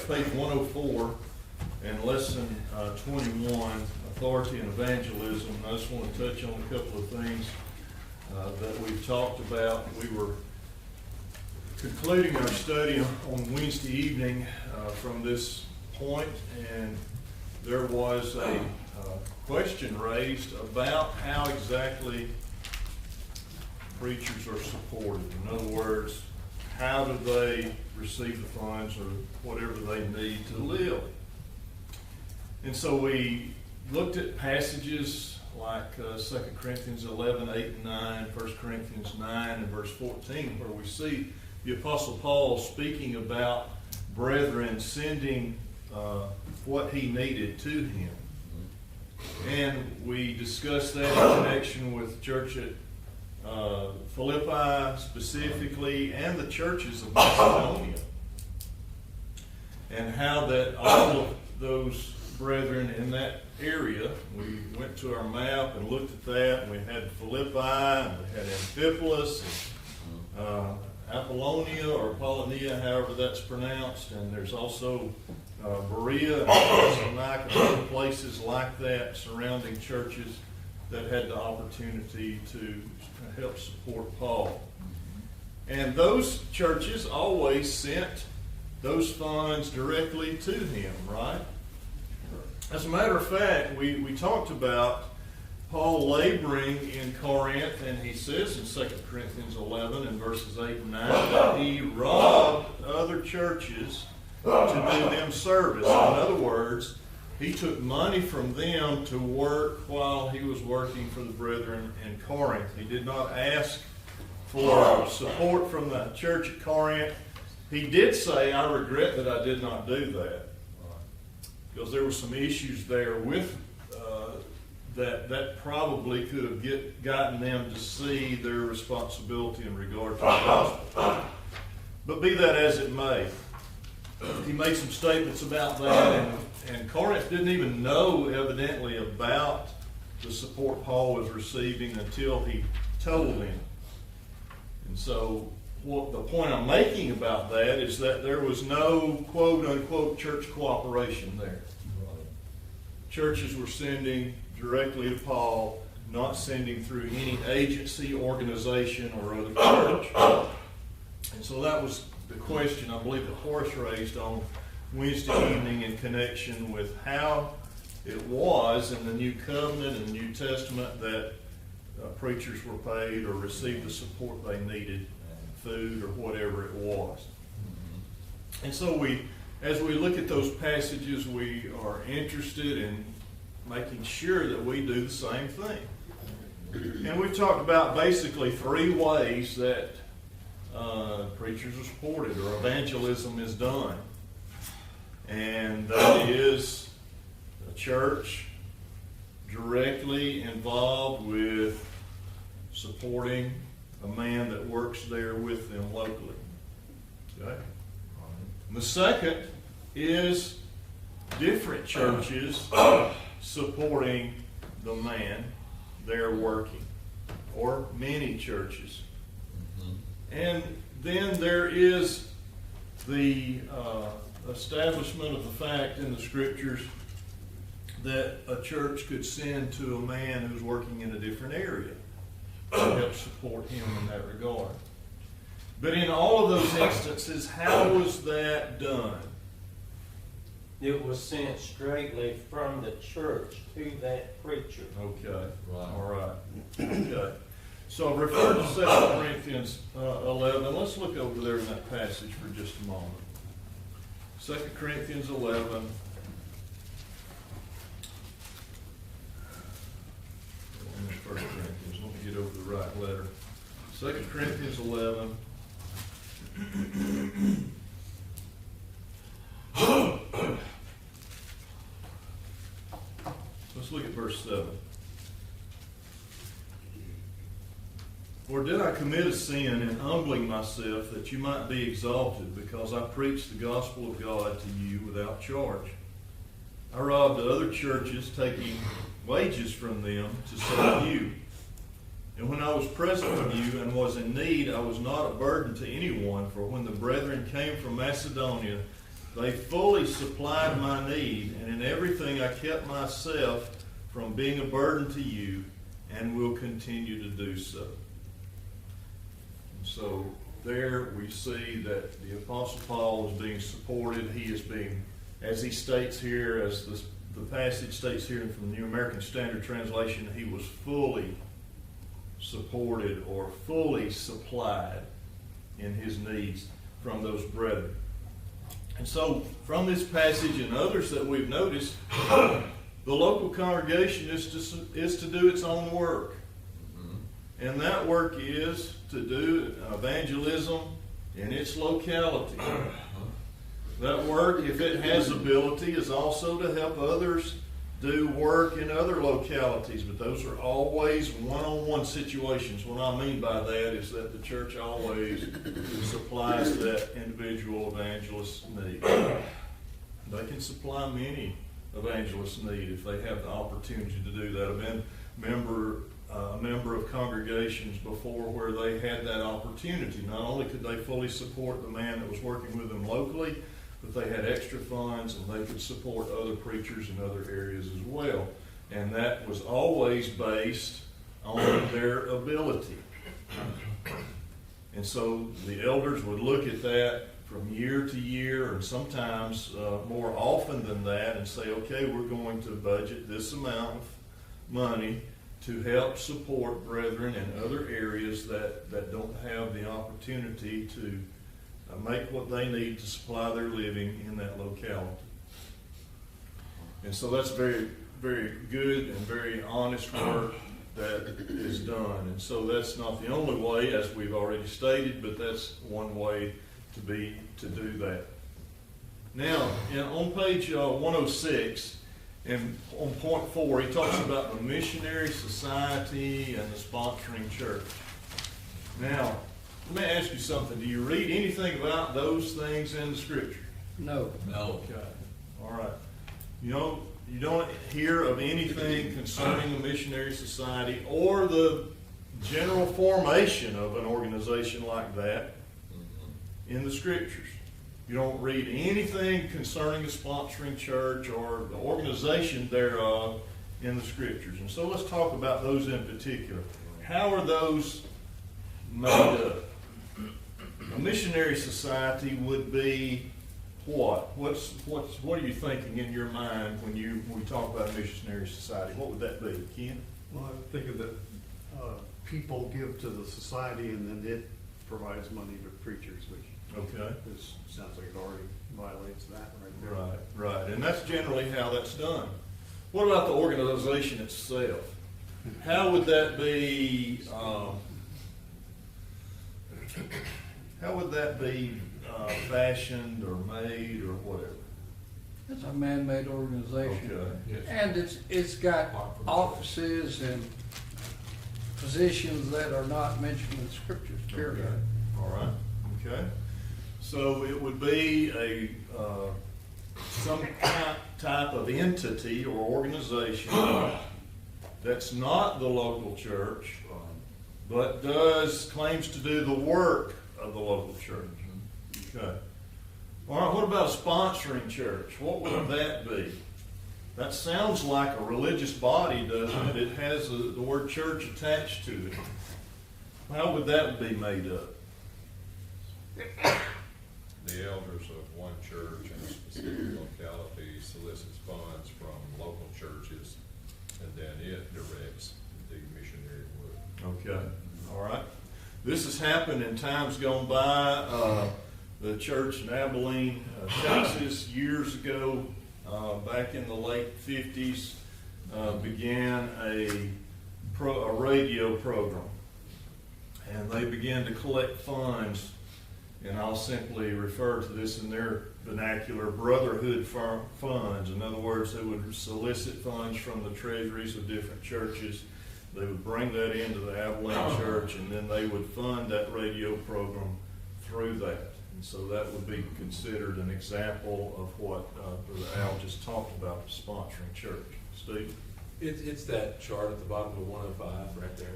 page 104 and lesson 21, authority and evangelism. I just want to touch on a couple of things that we've talked about. We were concluding our study on Wednesday evening from this point, and there was a question raised about how exactly preachers are supported. In other words, how do they receive the funds or whatever they need to live? And so we looked at passages like 2 Corinthians 11, 8 and 9, 1 Corinthians 9 and verse 14, where we see the Apostle Paul speaking about brethren sending what he needed to him. And we discussed that in connection with church at Philippi specifically, and the churches of Macedonia, and how that all of those brethren in that area, we went to our map and looked at that, and we had Philippi, and we had Amphipolis, and Apollonia or Apollonia, however that's pronounced, and there's also Berea and Thessalonica and other places like that surrounding churches that had the opportunity to help support Paul. And those churches always sent those funds directly to him, right? As a matter of fact, we talked about Paul laboring in Corinth, and he says in 2 Corinthians 11 and verses 8 and 9 that he robbed other churches to do them service. In other words, he took money from them to work while he was working for the brethren in Corinth. He did not ask for support from the church at Corinth. He did say, I regret that I did not do that. Because there were some issues there with that probably could have gotten them to see their responsibility in regard to the gospel. But be that as it may, he made some statements about that, and Corinth didn't even know, evidently, about the support Paul was receiving until he told them. And so the point I'm making about that is that there was no quote-unquote church cooperation there. Churches were sending directly to Paul, not sending through any agency, organization, or other church. And so that was the question, I believe, that Horace raised on Wednesday evening in connection with how it was in the New Covenant and the New Testament that preachers were paid or received the support they needed, food or whatever it was. And so as we look at those passages, we are interested in making sure that we do the same thing. And we've talked about basically three ways that preachers are supported or evangelism is done. And that is a church directly involved with supporting a man that works there with them locally. Okay? And the second is different churches supporting the man there working, or many churches. And then there is the establishment of the fact in the Scriptures that a church could send to a man who's working in a different area to help support him in that regard. But in all of those instances, how was that done? It was sent straightly from the church to that preacher. Okay. Right. All right. Okay. So refer to 2 Corinthians 11. Let's look over there in that passage for just a moment. 2 Corinthians 11. 1 Corinthians. Let me get over the right letter. 2 Corinthians 11. Let's look at verse 7. Or did I commit a sin in humbling myself that you might be exalted, because I preached the gospel of God to you without charge? I robbed other churches, taking wages from them to serve you. And when I was present with you and was in need, I was not a burden to anyone, for when the brethren came from Macedonia, They fully supplied my need, and in everything I kept myself from being a burden to you, and will continue to do so. And so there we see that the Apostle Paul is being supported. He is being, as he states here, as the passage states here from the New American Standard Translation, he was fully supported or fully supplied in his needs from those brethren. And so from this passage and others that we've noticed, the local congregation is to do its own work. And that work is to do evangelism in its locality. That work, if it has ability, is also to help others do work in other localities. But those are always one-on-one situations. What I mean by that is that the church always supplies that individual evangelist's need. They can supply many evangelists' need if they have the opportunity to do that. I've been a member of congregations before where they had that opportunity. Not only could they fully support the man that was working with them locally, but they had extra funds and they could support other preachers in other areas as well. And that was always based on their ability. And so the elders would look at that from year to year, and sometimes more often than that, and say, okay, we're going to budget this amount of money to help support brethren in other areas that don't have the opportunity to make what they need to supply their living in that locality. And so that's very, very good and very honest work that is done. And so that's not the only way, as we've already stated, but that's one way to do that. Now, on page 106, and on point 4, he talks about the missionary society and the sponsoring church. Now, let me ask you something. Do you read anything about those things in the Scripture? No. No. Okay. All right. You don't hear of anything concerning the missionary society or the general formation of an organization like that in the Scriptures. You don't read anything concerning the sponsoring church or the organization thereof in the Scriptures. And so let's talk about those in particular. How are those made up? A missionary society would be what? What are you thinking in your mind when we talk about a missionary society? What would that be, Ken? Well, I'm thinking that people give to the society and then it provides money to preachers, which sounds like it already violates that right there. Right. And that's generally how that's done. What about the organization itself? How would that be? How would that be fashioned or made or whatever? It's a man-made organization. Okay. Yes. And it's got offices and positions that are not mentioned in the Scriptures, period. Okay. All right. Okay. So it would be some type of entity or organization that's not the local church, but claims to do the work of the local church. Okay. All right, what about a sponsoring church? What would that be? That sounds like a religious body, doesn't it? It has the word church attached to it. How would that be made up? The elders of one church in a specific locality solicits funds from local churches, and then it directs the missionary work. Okay, all right. This has happened in times gone by. The church in Abilene, Texas, years ago, back in the late 50s, began a radio program. And they began to collect funds, and I'll simply refer to this in their vernacular, brotherhood funds. In other words, they would solicit funds from the treasuries of different churches. They would bring that into the Abilene church, and then they would fund that radio program through that. And so that would be considered an example of what Brother Al just talked about, sponsoring church. Steve? It's that chart at the bottom of 105 right there.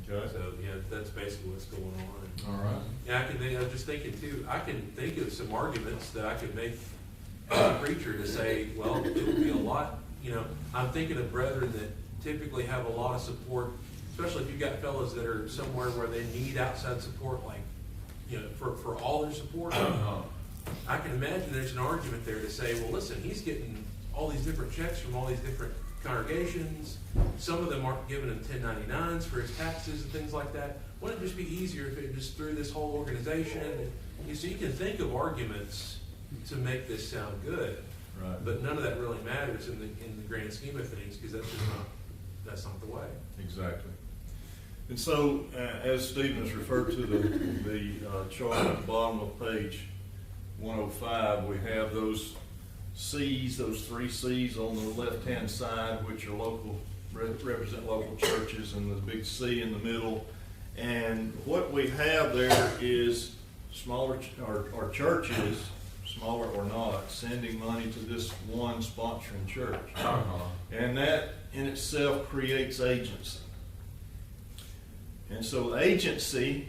Okay. So, yeah, that's basically what's going on. All right. Yeah, I'm just thinking too, I can think of some arguments that I could make as a preacher to say, well, it would be a lot, I'm thinking of brethren that typically have a lot of support, especially if you've got fellows that are somewhere where they need outside support, like, for all their support. I can imagine there's an argument there to say, well, listen, he's getting all these different checks from all these different congregations. Some of them aren't giving him 1099s for his taxes and things like that. Wouldn't it just be easier if it just through this whole organization? So you can think of arguments to make this sound good, Right. but none of that really matters in the grand scheme of things, because that's not the way. Exactly. And so, as Stephen has referred to the chart at the bottom of page 105, we have those C's, those 3 C's on the left-hand side, which are local, represent local churches, and the big C in the middle. And what we have there is smaller, or churches, smaller or not, sending money to this one sponsoring church. And that in itself creates agency. And so agency,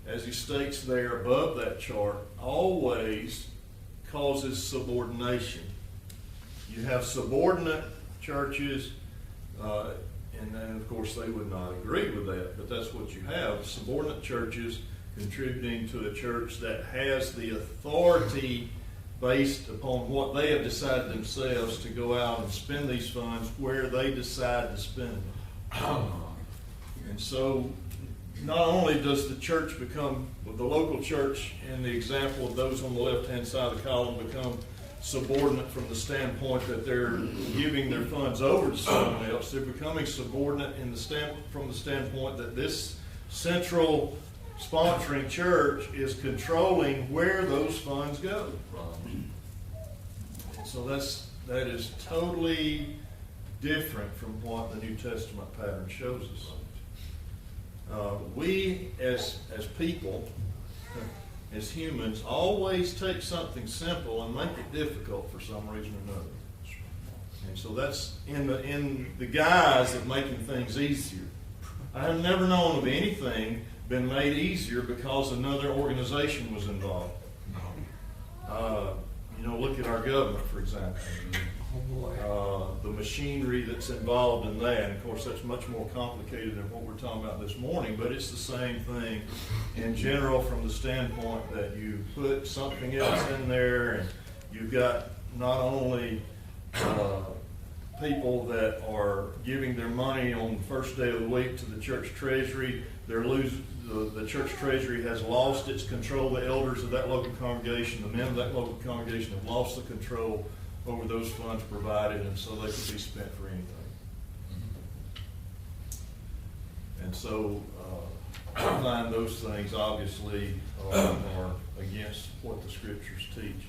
as he states there above that chart, always causes subordination. You have subordinate churches, and then of course they would not agree with that, but that's what you have, subordinate churches contributing to a church that has the authority based upon what they have decided themselves to go out and spend these funds where they decide to spend them. And so not only does the church become, the local church in the example of those on the left-hand side of the column, become subordinate from the standpoint that they're giving their funds over to someone else. They're becoming subordinate from the standpoint that this central sponsoring church is controlling where those funds go. So that is totally different from what the New Testament pattern shows us. We as people, as humans, always take something simple and make it difficult for some reason or another. And so that's in the guise of making things easier. I have never known of anything been made easier because another organization was involved. Look at our government, for example. The machinery that's involved in that. And of course, that's much more complicated than what we're talking about this morning, but it's the same thing in general from the standpoint that you put something else in there, and you've got not only people that are giving their money on the first day of the week to the church treasury. The church treasury has lost its control. The elders of that local congregation, the men of that local congregation, have lost the control over those funds provided, and so they can be spent for anything. And so I find those things obviously are against what the scriptures teach.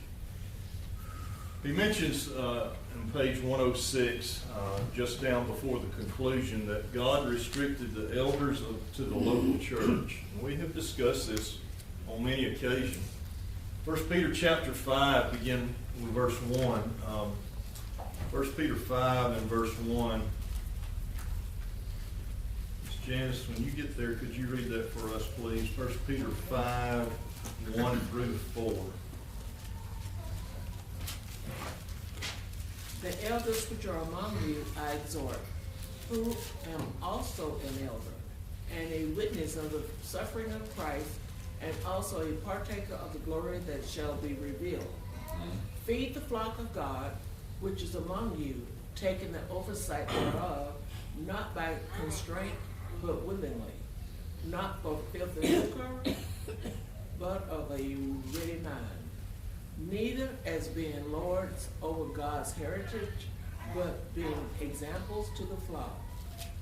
He mentions in page 106, just down before the conclusion, that God restricted the elders to the local church. And we have discussed this on many occasions. 1 Peter chapter 5, begin with verse 1. 1 Peter 5 and verse 1. Ms. Janice, when you get there, could you read that for us, please? 1 Peter 5, 1 through 4. The elders which are among you I exhort, who am also an elder, and a witness of the suffering of Christ, and also a partaker of the glory that shall be revealed. Feed the flock of God, which is among you, taking the oversight thereof, not by constraint, but willingly, not for filthy lucre, but of a ready mind. Neither as being lords over God's heritage, but being examples to the flock.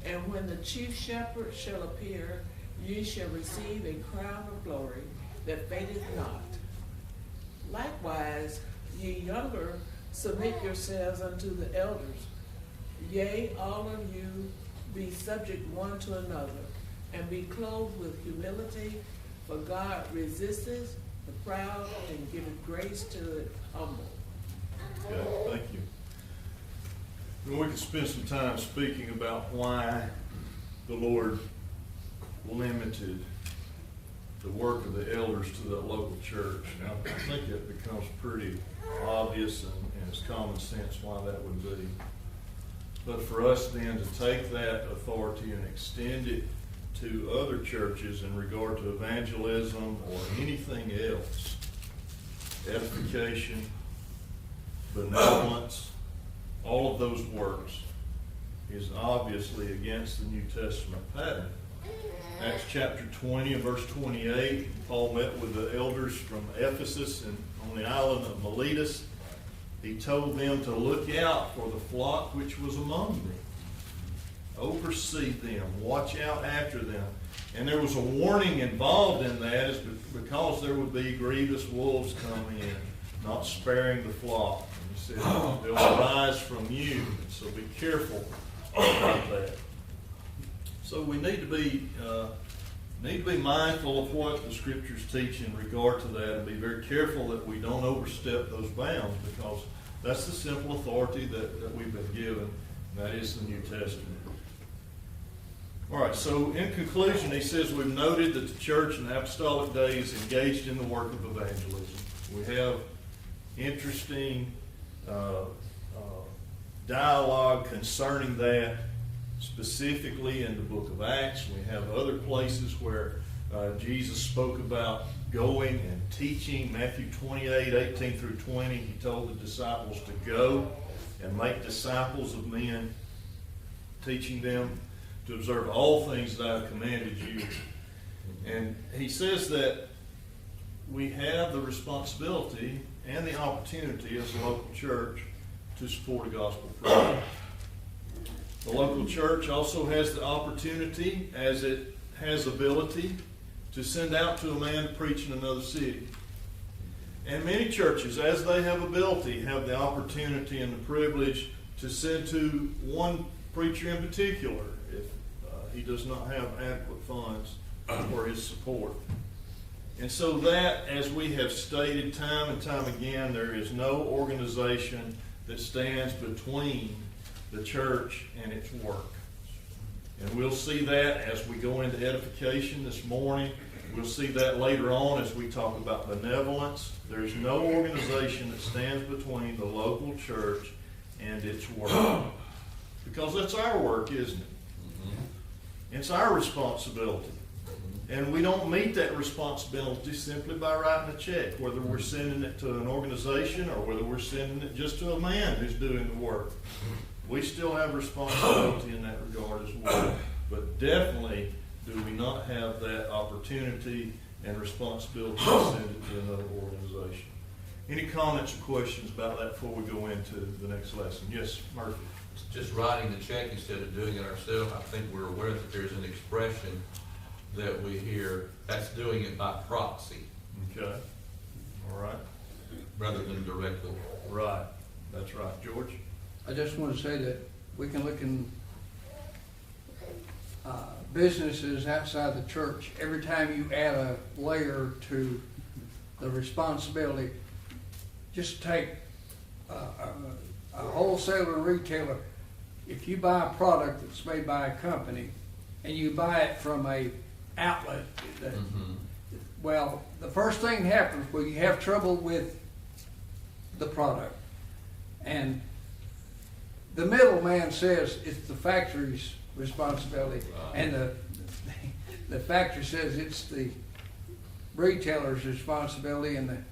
And when the chief shepherd shall appear, ye shall receive a crown of glory that fadeth not. Likewise, ye younger, submit yourselves unto the elders. Yea, all of you be subject one to another, and be clothed with humility, for God resisteth the proud and giveth grace to the humble. Yeah, thank you. And we could spend some time speaking about why the Lord limited the work of the elders to the local church. Now, I think it becomes pretty obvious and it's common sense why that would be. But for us then to take that authority and extend it to other churches in regard to evangelism or anything else, edification, benevolence, all of those works, is obviously against the New Testament pattern. Acts chapter 20 and verse 28, Paul met with the elders from Ephesus and on the island of Miletus. He told them to look out for the flock which was among them. Oversee them, watch out after them. And there was a warning involved in that, is because there would be grievous wolves coming in, not sparing the flock. And he said, they'll arise from you, so be careful about that. So we need to be mindful of what the Scriptures teach in regard to that, and be very careful that we don't overstep those bounds, because that's the simple authority that we've been given, and that is the New Testament. All right, so in conclusion, he says we've noted that the church in the apostolic days engaged in the work of evangelism. We have interesting dialogue concerning that, specifically in the book of Acts. We have other places where Jesus spoke about going and teaching. Matthew 28, 18 through 20, he told the disciples to go and make disciples of men, teaching them to observe all things that I have commanded you. And he says that we have the responsibility and the opportunity as a local church to support a gospel preaching. The local church also has the opportunity, as it has ability, to send out to a man to preach in another city. And many churches, as they have ability, have the opportunity and the privilege to send to one preacher in particular if he does not have adequate funds for his support. And so that, as we have stated time and time again, there is no organization that stands between the church and its work. And we'll see that as we go into edification this morning. We'll see that later on as we talk about benevolence. There's no organization that stands between the local church and its work. Because that's our work, isn't it? It's our responsibility. And we don't meet that responsibility simply by writing a check, whether we're sending it to an organization or whether we're sending it just to a man who's doing the work. We still have responsibility in that regard as well. But definitely do we not have that opportunity and responsibility to send it to another organization. Any comments or questions about that before we go into the next lesson? Yes, Murphy. Just writing the check instead of doing it ourselves. I think we're aware that there's an expression that we hear, that's doing it by proxy. Okay. All right. Rather than directly. Right. That's right. George? I just want to say that we can look in businesses outside the church. Every time you add a layer to the responsibility, just take a wholesaler and retailer. If you buy a product that's made by a company and you buy it from a outlet, well, the first thing that happens when you have trouble with the product, and the middleman says it's the factory's responsibility, and the factory says it's the retailer's responsibility, and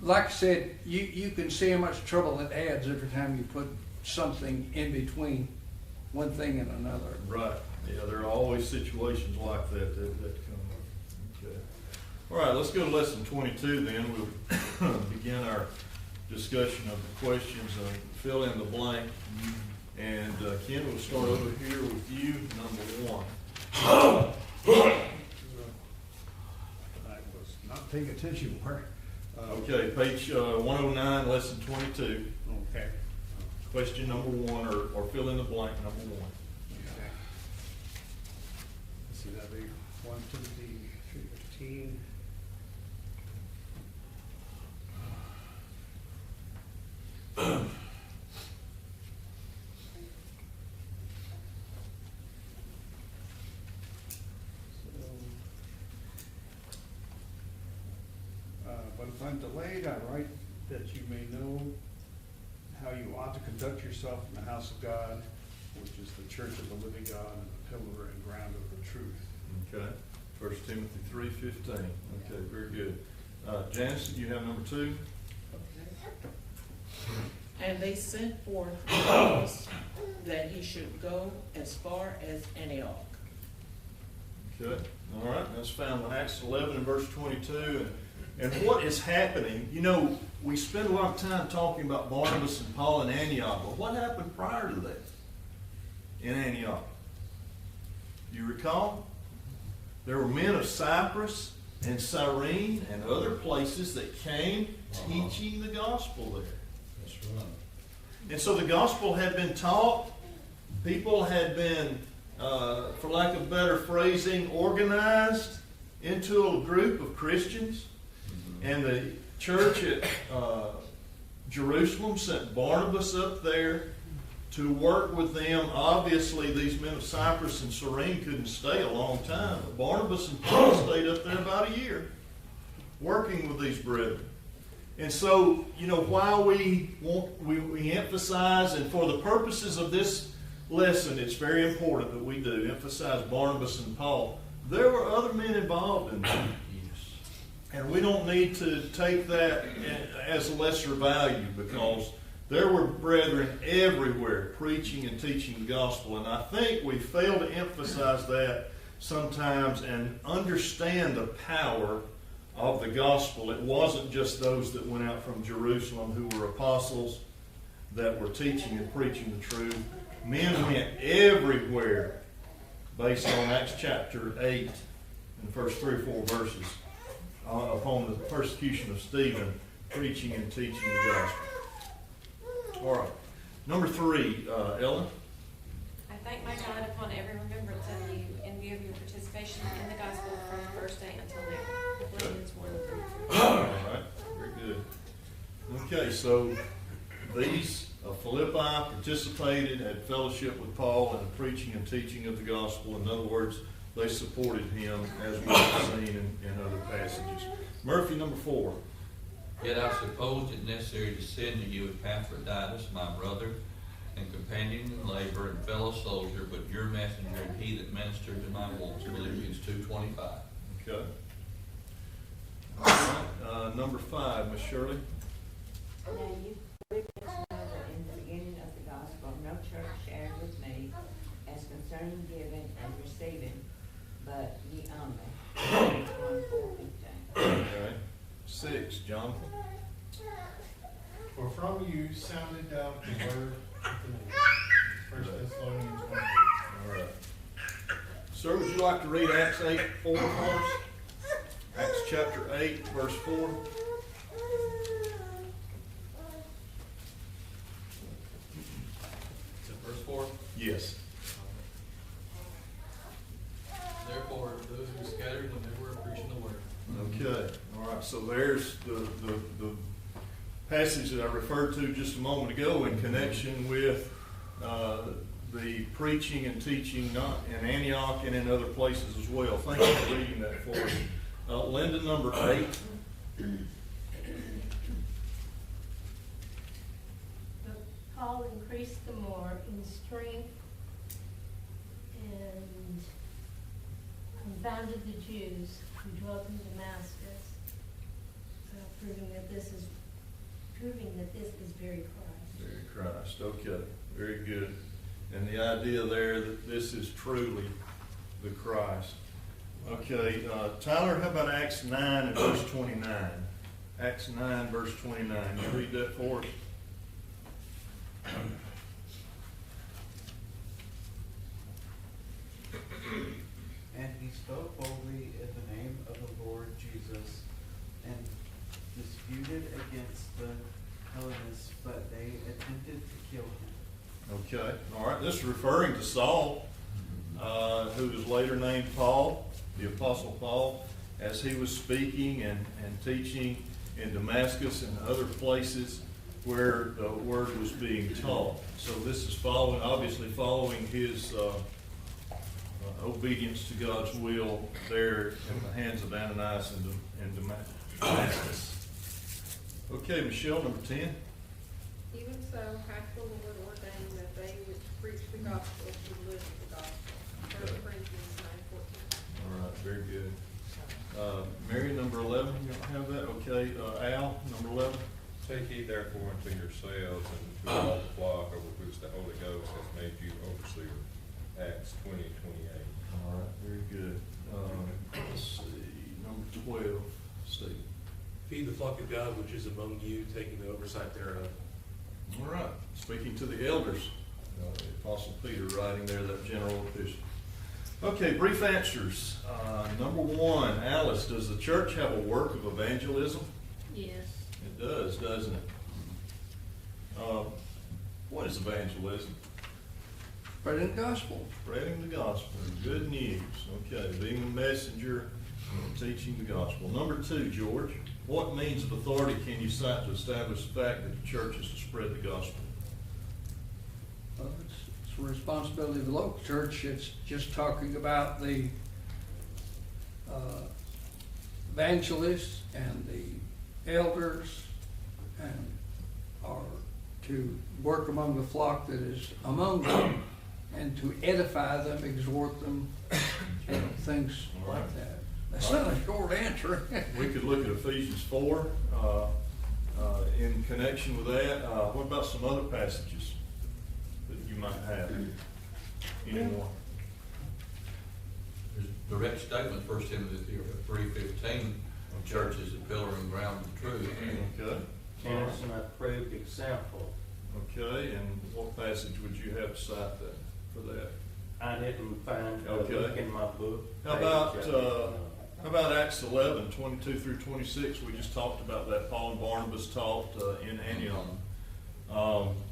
like I said, you can see how much trouble it adds every time you put something in between one thing and another. Right. Yeah, there are always situations like that come up. Okay. All right, let's go to lesson 22 then. We'll begin our discussion of the questions and fill in the blank. And Ken, we'll start over here with you, number 1. I was not paying attention where. Okay, page 109, lesson 22. Okay. Question number 1, or fill in the blank, number 1. Okay. Let's see, that'd be 1 Timothy 3:15. But if I'm delayed, I write that you may know how you ought to conduct yourself in the house of God, which is the church of the living God and the pillar and ground of the truth. Okay, 1 Timothy 3:15. Okay, very good. Janice, you have number 2? And they sent forth Barnabas that he should go as far as Antioch. Okay, all right, that's found in Acts 11 and verse 22. And what is happening, you know, we spend a lot of time talking about Barnabas and Paul in Antioch, but what happened prior to that in Antioch? You recall? There were men of Cyprus and Cyrene and other places that came teaching the gospel there. That's right. And so the gospel had been taught. People had been, for lack of better phrasing, organized into a group of Christians. And the church at Jerusalem sent Barnabas up there to work with them. Obviously, these men of Cyprus and Cyrene couldn't stay a long time. But Barnabas and Paul stayed up there about a year, working with these brethren. And so, you know, while we emphasize, and for the purposes of this lesson, it's very important that we do emphasize Barnabas and Paul. There were other men involved in that. Yes. And we don't need to take that as a lesser value, because there were brethren everywhere preaching and teaching the gospel. And I think we fail to emphasize that sometimes and understand the power of the gospel. It wasn't just those that went out from Jerusalem who were apostles that were teaching and preaching the truth. Men went everywhere based on Acts chapter 8 and the first 3 or 4 verses upon the persecution of Stephen, preaching and teaching the gospel. All right. Number 3, Ellen. I thank my God upon every remembrance of you in view of your participation in the gospel from the first day until now. Philippians 1:3. All right. Very good. Okay, so these of Philippi participated, had fellowship with Paul in the preaching and teaching of the gospel. In other words, they supported him, as we have seen in other passages. Murphy, number 4. Yet I supposed it necessary to send to you Epaphroditus, my brother, and companion in labor and fellow soldier, but your messenger and he that ministered to my wants. Philippians 2:25. Okay. All right. Number 5, Miss Shirley. Now you Philippians know that in the beginning of the gospel, no church shared with me as concerning giving and receiving, but ye only. 1:4:15. Okay. 6, Jonathan. For from you sounded out the word of the Lord. 1 Thessalonians 1:8. All right. Sir, would you like to read Acts 8:4 for us? Acts chapter 8, verse 4. Is it verse 4? Yes. Therefore, those who scattered when they were preaching the word. Okay. All right. So there's the passage that I referred to just a moment ago in connection with the preaching and teaching not in Antioch and in other places as well. Thank you for reading that for us. Linda, number 8. But Paul increased the more in strength and confounded the Jews who dwelt in Damascus, proving that this is very Christ. Very Christ. Okay. Very good. And the idea there that this is truly the Christ. Okay, Tyler, how about Acts 9 and verse 29? Acts 9, verse 29. You read that for us? And he spoke boldly in the name of the Lord Jesus, and disputed against the Hellenists, but they attempted to kill him. Okay, all right. This is referring to Saul, who was later named Paul, the Apostle Paul, as he was speaking and teaching in Damascus and other places where the word was being taught. So this is obviously following his obedience to God's will there in the hands of Ananias and Damascus. Okay, Michelle, number 10. Even so, hath the Lord ordained that they which preach the gospel should live the gospel. 1 Corinthians 9:14. All right, very good. Mary, number 11, you don't have that? Okay, Al, number 11. Take ye therefore unto yourselves and to all the flock over which the Holy Ghost hath made you overseer. Acts 20:28. All right, very good. Let's see, number 12, Steve. Feed the flock of God which is among you, taking the oversight thereof. All right, speaking to the elders, Apostle Peter writing there, that general epistle. Okay, brief answers. Number 1, Alice, does the church have a work of evangelism? Yes. It does, doesn't it? What is evangelism? Spreading the gospel. Spreading the gospel, good news. Okay, being a messenger, teaching the gospel. Number 2, George, what means of authority can you cite to establish the fact that the church is to spread the gospel? It's a responsibility of the local church. It's just talking about the evangelists and the elders, and are to work among the flock that is among them, and to edify them, exhort them, and things like that. That's not a short answer. We could look at Ephesians 4 in connection with that. What about some other passages that you might have? Any more? There's a direct statement, 1 Timothy 3:15, church is the pillar and ground of truth. Okay. And it's an approved example. Okay, and what passage would you have to cite that, for that? I didn't find, Okay. look in my book. How about Acts 11, 22 through 26? We just talked about that. Paul and Barnabas taught in Antioch.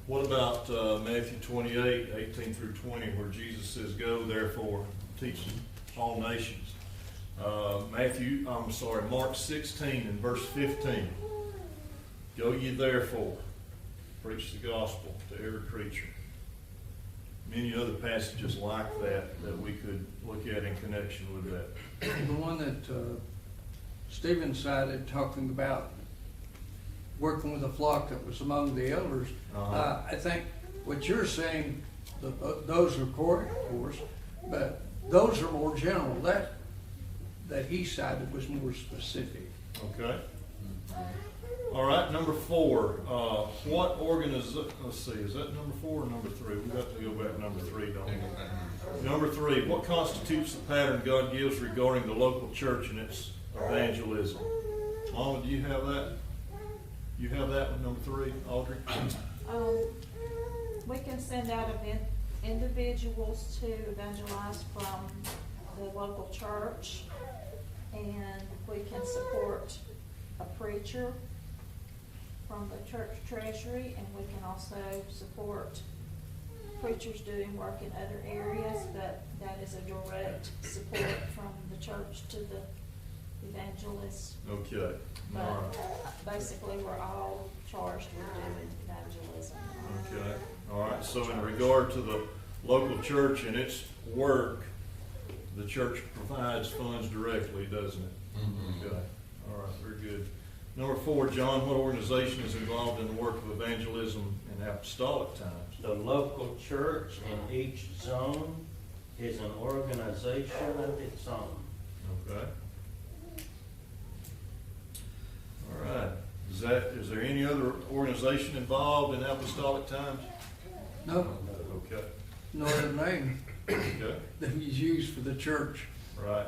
What about Matthew 28, 18 through 20, where Jesus says, "Go therefore, teaching all nations." Mark 16 and verse 15. "Go ye therefore, preach the gospel to every creature." Many other passages like that we could look at in connection with that. The one that Stephen cited, talking about working with a flock that was among the elders, I think what you're saying, those are correct, of course, but those are more general. That he cited was more specific. Okay. All right, number 4. What organization? Let's see, is that number 4 or number 3? We have to go back to number 3, don't we? Number 3. What constitutes the pattern God gives regarding the local church and its evangelism? Mama, do you have that? You have that one, number 3, Audrey? We can send out individuals to evangelize from the local church, and we can support a preacher from the church treasury, and we can also support preachers doing work in other areas, but that is a direct support from the church to the evangelists. Okay. But All right. basically, we're all charged with doing evangelism. Okay. All right. So in regard to the local church and its work, the church provides funds directly, doesn't it? Mm-hmm. Okay. All right. Very good. Number 4, John, what organization is involved in the work of evangelism in apostolic times? The local church in each zone is an organization of its own. Okay. All right. Is there any other organization involved in apostolic times? No, Okay. no other name Okay. that is used for the church. Right.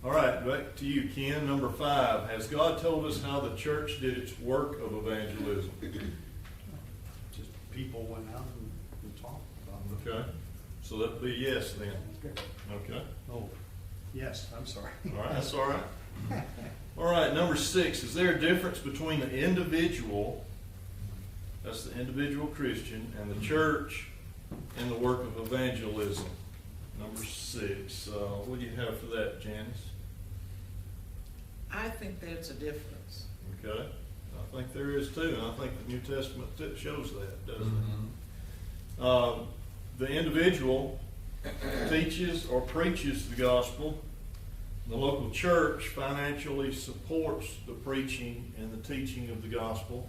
All right, back to you, Ken. Number 5, has God told us how the church did its work of evangelism? Just people went out and talked about it. Okay. So that'd be yes then. Okay. Oh, yes, I'm sorry. All right, that's all right. All right, number 6, is there a difference between the individual, that's the individual Christian, and the church in the work of evangelism? Number 6, what do you have for that, Janice? I think there's a difference. Okay, I think there is too, and I think the New Testament shows that, doesn't it? The individual teaches or preaches the gospel the local church financially supports the preaching and the teaching of the gospel.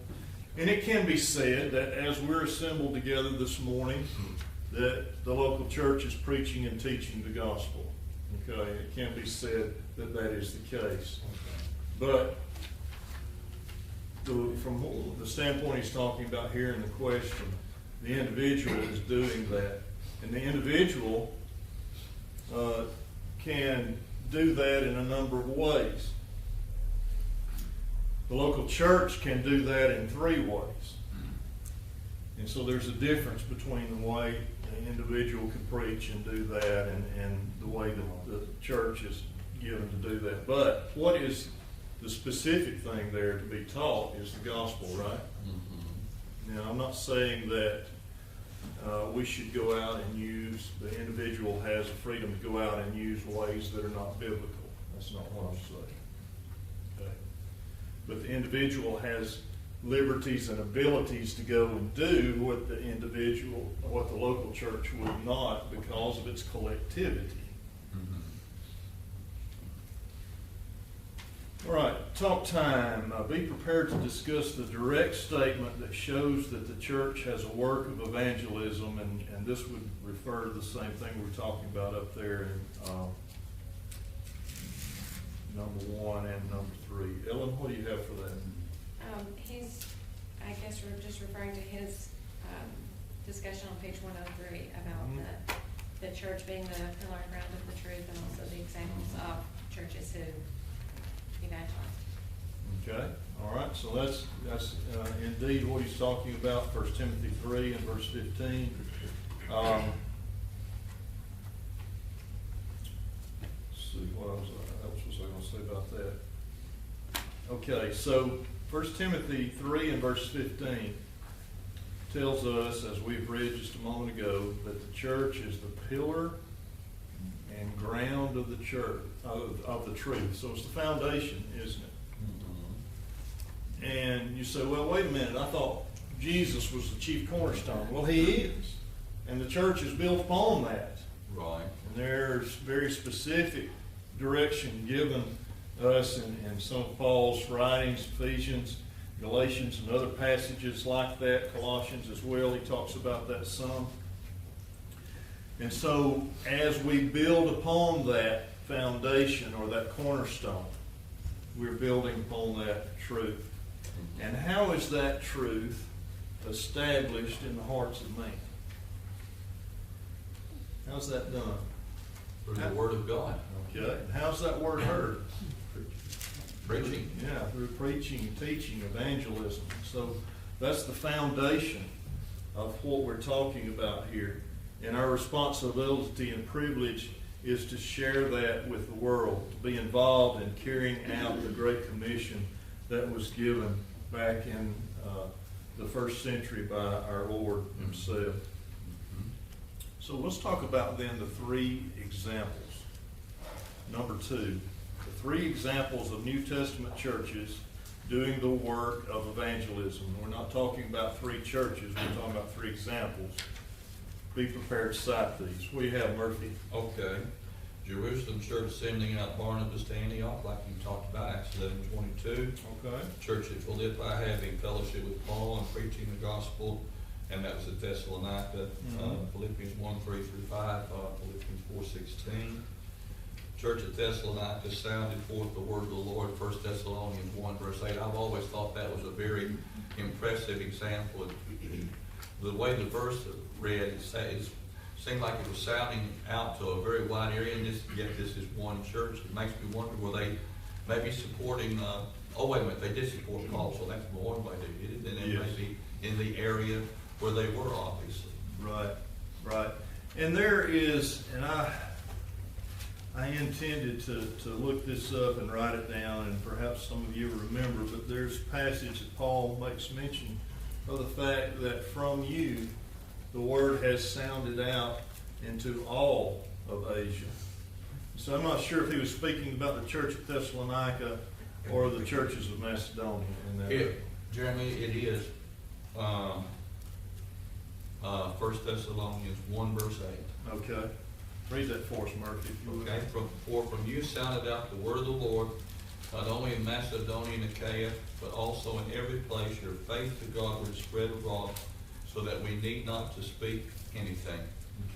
And it can be said that as we're assembled together this morning, that the local church is preaching and teaching the gospel. Okay, it can be said that that is the case. But from the standpoint he's talking about here in the question, the individual is doing that. And the individual can do that in a number of ways. The local church can do that in 3 ways. And so there's a difference between the way an individual can preach and do that and the way that the church is given to do that. But what is the specific thing there to be taught is the gospel, right? Mm-hmm. Now, I'm not saying that we should go out and use, the individual has a freedom to go out and use ways that are not biblical. That's not what I'm saying. Okay. But the individual has liberties and abilities to go and do what what the local church would not because of its collectivity. Mm-hmm. All right, talk time. Be prepared to discuss the direct statement that shows that the church has a work of evangelism, and this would refer to the same thing we're talking about up there in number 1 and number 3. Ellen, what do you have for that? I guess we're just referring to his discussion on page 103 about the church being the pillar and ground of the truth, and also the examples of churches who evangelize. Okay, all right, so that's indeed what he's talking about, 1 Timothy 3 and verse 15. Let's see, what else was I going to say about that? Okay, so 1 Timothy 3 and verse 15 tells us, as we've read just a moment ago, that the church is the pillar and ground of the church, of the truth. So it's the foundation, isn't it? Mm-hmm. And you say, well, wait a minute, I thought Jesus was the chief cornerstone. Well, he is. And the church is built upon that. Right. And there's very specific direction given us in some of Paul's writings, Ephesians, Galatians, and other passages like that, Colossians as well, he talks about that some. And so as we build upon that foundation or that cornerstone, we're building upon that truth. And how is that truth established in the hearts of men? How's that done? Through the Word of God. Okay. And how's that word heard? Preaching. Yeah, through preaching, teaching, evangelism. So that's the foundation of what we're talking about here. And our responsibility and privilege is to share that with the world, to be involved in carrying out the Great Commission that was given back in the 1st century by our Lord himself. So let's talk about then the 3 examples. Number 2. The 3 examples of New Testament churches doing the work of evangelism. We're not talking about 3 churches, we're talking about 3 examples. Be prepared to cite these. We have Murphy. Okay. Jerusalem church sending out Barnabas to Antioch, like you talked about, Acts 11:22. Okay. Church at Philippi having fellowship with Paul and preaching the gospel, and that was at Thessalonica. Philippians 1:3-5, Philippians 4:16. Church at Thessalonica sounded forth the word of the Lord, 1 Thessalonians 1 verse 8. I've always thought that was a very impressive example. The way the verse read, it seemed like it was sounding out to a very wide area, and yet this is one church. It makes me wonder, were they maybe supporting, oh wait a minute, they did support Paul, so that's one way they did it, and then yes. maybe in the area where they were, obviously. Right, right. And there is, and I intended to look this up and write it down, and perhaps some of you remember, but there's a passage that Paul makes mention of the fact that from you the word has sounded out into all of Asia. So I'm not sure if he was speaking about the church at Thessalonica or the churches of Macedonia in that area. Jeremy, it is 1 Thessalonians 1 verse 8. Okay. Read that for us, Murphy, if you would. Okay, for from you sounded out the word of the Lord, not only in Macedonia and Achaia, but also in every place your faith to God was spread abroad, so that we need not to speak anything.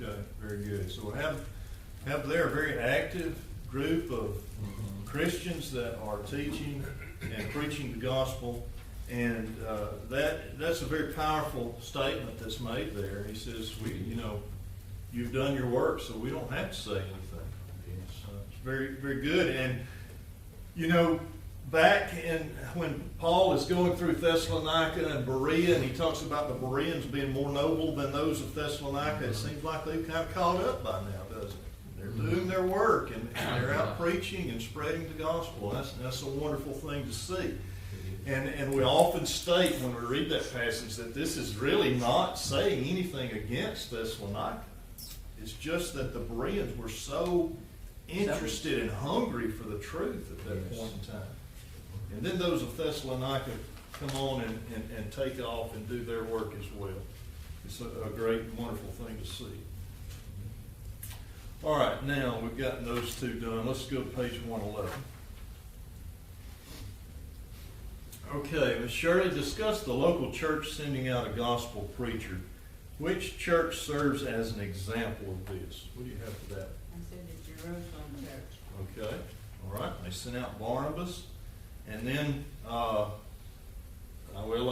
Okay, very good. So we have there a very active group of Christians that are teaching and preaching the gospel, and that's a very powerful statement that's made there. He says, you've done your work, so we don't have to say anything. It's very, very good. And back when Paul is going through Thessalonica and Berea, and he talks about the Bereans being more noble than those of Thessalonica, it seems like they've kind of caught up by now, doesn't it? They're doing their work, and they're out preaching and spreading the gospel. That's a wonderful thing to see. And we often state when we read that passage that this is really not saying anything against Thessalonica. It's just that the Bereans were so interested and hungry for the truth at that point in time. And then those of Thessalonica come on and take off and do their work as well. It's a great and wonderful thing to see. All right, now we've gotten those two done. Let's go to page 111. Okay, Ms. Shirley, discuss the local church sending out a gospel preacher. Which church serves as an example of this? What do you have for that? I said the Jerusalem church. Okay, all right. They sent out Barnabas, and then, I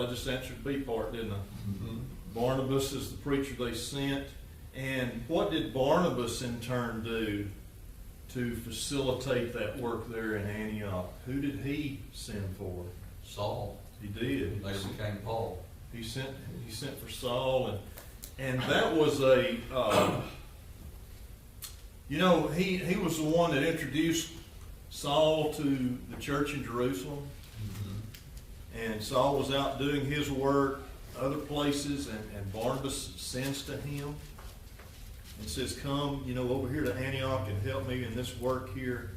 just answered B part, didn't I? Mm-hmm. Barnabas is the preacher they sent. And what did Barnabas in turn do to facilitate that work there in Antioch? Who did he send for? Saul. He did. Later became Paul. He sent for Saul, and that was a he was the one that introduced Saul to the church in Jerusalem. Mm-hmm. And Saul was out doing his work other places, and Barnabas sends to him and says, come, over here to Antioch and help me in this work here.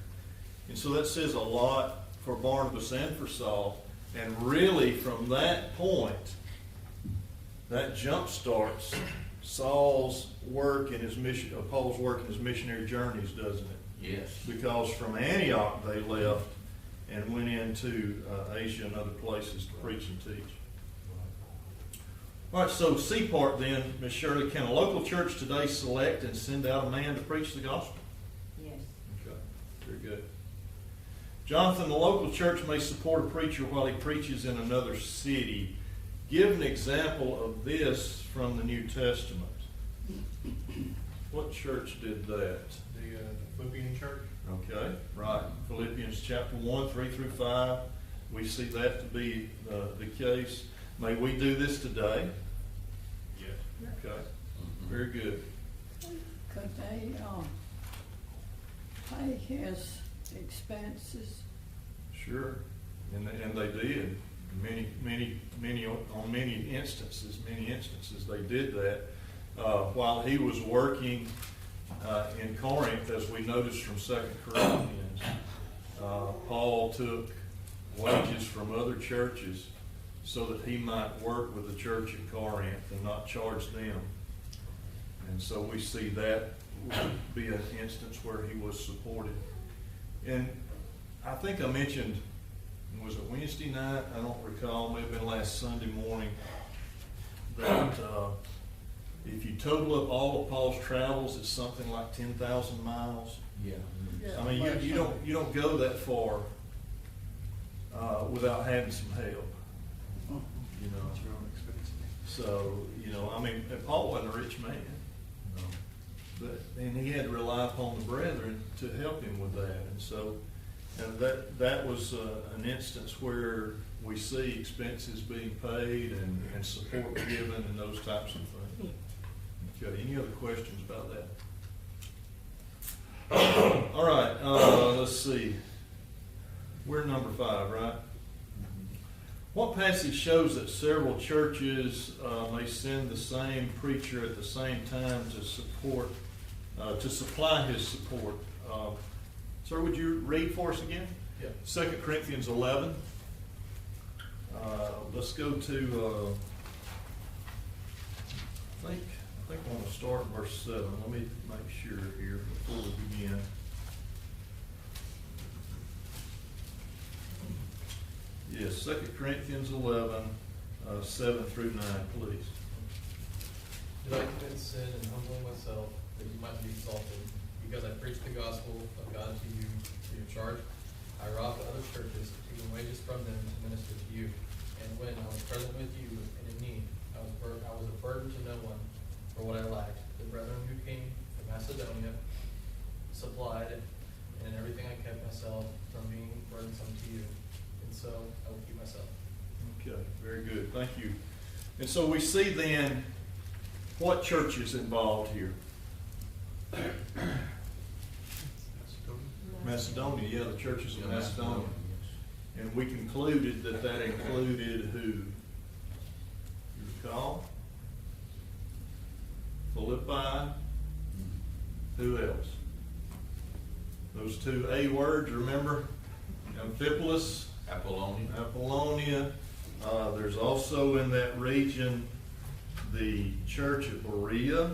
And so that says a lot for Barnabas and for Saul. And really, from that point, that jump starts Saul's work and his mission, Paul's work in his missionary journeys, doesn't it? Yes. Because from Antioch they left and went into Asia and other places to preach and teach. All right, so C part then, Ms. Shirley, can a local church today select and send out a man to preach the gospel? Yes. Okay, very good. Jonathan, the local church may support a preacher while he preaches in another city. Give an example of this from the New Testament. What church did that? The Philippian church. Okay, right. Philippians chapter 1, 3 through 5. We see that to be the case. May we do this today? Yes. Okay, very good. Could they pay his expenses? Sure, and they did. On many instances they did that. While he was working in Corinth, as we noticed from 2 Corinthians, Paul took wages from other churches so that he might work with the church in Corinth and not charge them. And so we see that would be an instance where he was supported. And I think I mentioned, was it Wednesday night? I don't recall. It may have been last Sunday morning. That if you total up all of Paul's travels, it's something like 10,000 miles. Yeah. I mean, you don't go that far without having some help. So I mean, Paul wasn't a rich man, and he had to rely upon the brethren to help him with that. And so, that was an instance where we see expenses being paid and support given and those types of things. Okay, any other questions about that? All right, let's see. We're number 5, right? What passage shows that several churches may send the same preacher at the same time to supply his support? Sir, would you read for us again? Yeah. 2 Corinthians 11. Let's go to, I think I want to start in verse 7. Let me make sure here before we begin. Yes, 2 Corinthians 11, 7 through 9, please. Did I commit sin in humbling myself that you might be exalted, because I preached the gospel of God to you free of charge? I robbed other churches, taking wages from them to minister to you. And when I was present with you and in need, I was a burden to no one for what I lacked. The brethren who came from Macedonia supplied, and in everything I kept myself from being burdensome to you. And so I will keep myself. Okay, very good. Thank you. And so we see then what church is involved here. Macedonia, yeah, the churches of Macedonia. And we concluded that that included who? You recall? Philippi. Who else? Those two A words, remember? Amphipolis. Apollonia. There's also in that region the church at Berea.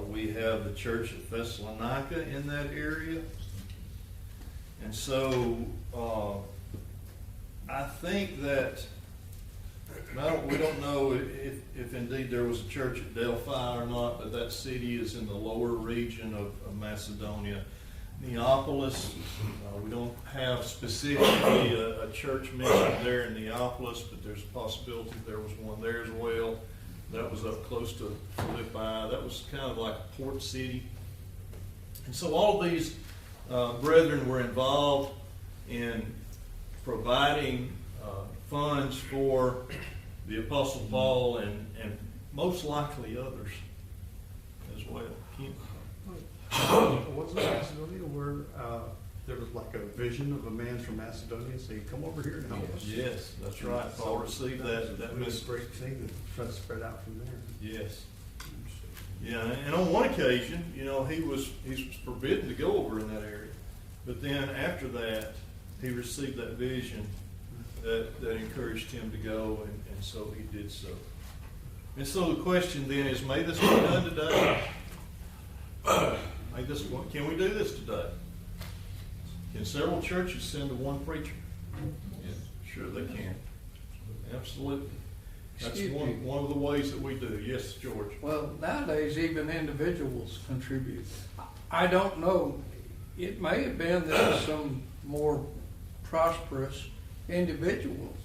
We have the church at Thessalonica in that area. And so I think that, we don't know if indeed there was a church at Delphi or not, but that city is in the lower region of Macedonia. Neapolis, we don't have specifically a church mentioned there in Neapolis, but there's a possibility there was one there as well. That was up close to Philippi. That was kind of like a port city. And so all of these brethren were involved in providing funds for the Apostle Paul and most likely others as well. Wasn't Macedonia where there was like a vision of a man from Macedonia saying, "Come over here and help us"? Yes, that's right. Paul received that was a great thing that tried to spread out from there. Yes. Yeah, and on one occasion, he was forbidden to go over in that area. But then after that, he received that vision that encouraged him to go, and so he did so. And so the question then is, may this be done today? Can we do this today? Can several churches send to one preacher? Yes. Sure they can. Absolutely. That's one of the ways that we do. Yes, George. Well, nowadays even individuals contribute. I don't know. It may have been that some more prosperous individuals